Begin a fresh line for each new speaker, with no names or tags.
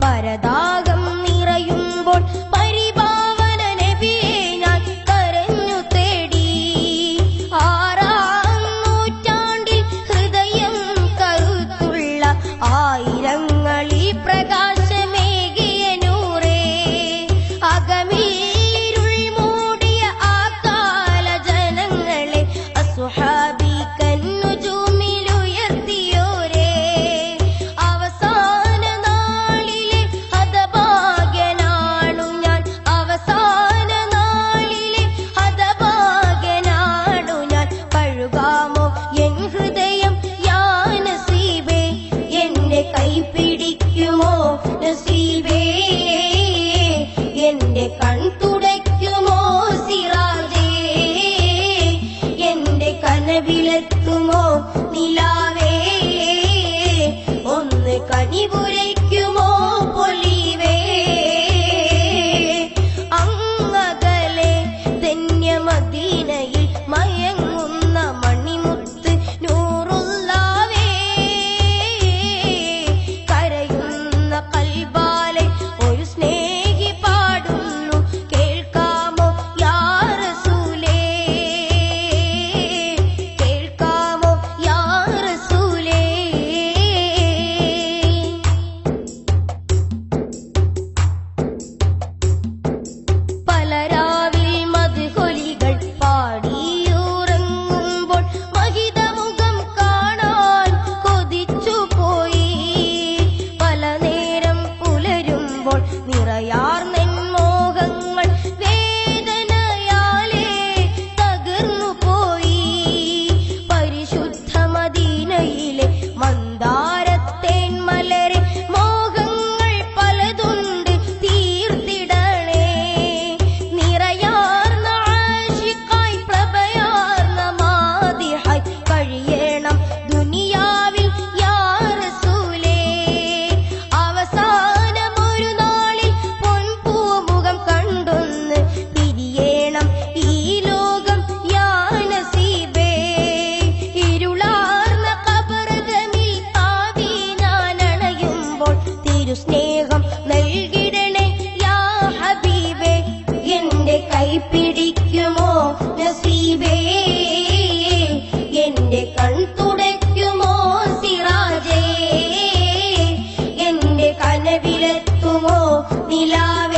പരതാകം നിറയുമ്പോൾ പരിപാവന നബിയെ ഞാൻ കരഞ്ഞു തേടി. 6-ാം നൂറ്റാണ്ടിൽ ഹൃദയം കരുത്തുള്ള ആയിരങ്ങളിൽ പ്രകാശമേകിയ നൂറേ, അകമീരുൾ മൂടിയ ആ കാല ജനങ്ങളെ അസ്ഹാബി കന്നുജൂമിലുയർത്തിയോരേ, അവസാന നാളിലെ ഹതഭാഗ്യനാണു ഞാൻ, അവസാന നാളിലെ ഹതഭാഗ്യനാണു ഞാൻ. കഴുകാമോ എൻ ഹൃദയം യാ നസീബേ, എന്റെ കൈ പിടിക്കുമോ നസീബേ, എന്റെ കൺ തുടയ്ക്കുമോ സിറാജേ, എന്റെ കനവിലെത്തുമോ നിലാവേ, ഒന്ന് കനിപുരയ്ക്കുമോ പൊലിവേ. അങ്ങകലെ ധന്യമദീനയിൽ മയങ്ങുന്ന മണിമുത്ത് നൂറുല്ലാവേ, കരയുന്ന കൽബാലെ ഒരു സ്നേഹി പാടുന്നു കേൾക്കാമോ യാ റസൂലേ, കേൾക്കാമോ യാ റസൂലേ. പലരാവിൽ മദ്ഹൊലികൾ പാടിയുറങ്ങുമ്പോൾ മഹിതമുഖം കാണാൻ കൊതിച്ചുപോയി. പല നേരം പുലരുമ്പോൾ നിറയാർന്നെൻ മോഹങ്ങൾ വേദനയാലേ തകർന്നു പോയി. പരിശുദ്ധ മദീനയിലെ മന്ദാരത്തേൻ മലരെ മോഹങ്ങൾ പലതുണ്ട് തീർത്തിടണേ. നിറയാർന്ന ആശിഖായി പ്രഭയാർന്ന മാദിഹായി കഴിയണം ദുനിയാവിൽ യാ റസൂലേ. അവസാനമൊരു നാളിൽ പൊൻപൂമുഖം കണ്ടൊന്ന് പിരിയേണം ഈ ലോകം യാ നസീബേ. ഇരുളാർന്ന ഖബറകമിൽ താവി ഞാൻ അണയുമ്പോൾ തിരുസ്നേഹം നൽകിടണേ യാ ഹബീബേ, എന്റെ കൈ പിടിക്കുമോ നസീബേ, എന്റെ കൺ തുടയ്ക്കുമോ സിറാജേ, എന്റെ കനവിലെത്തുമോ നിലാവേ.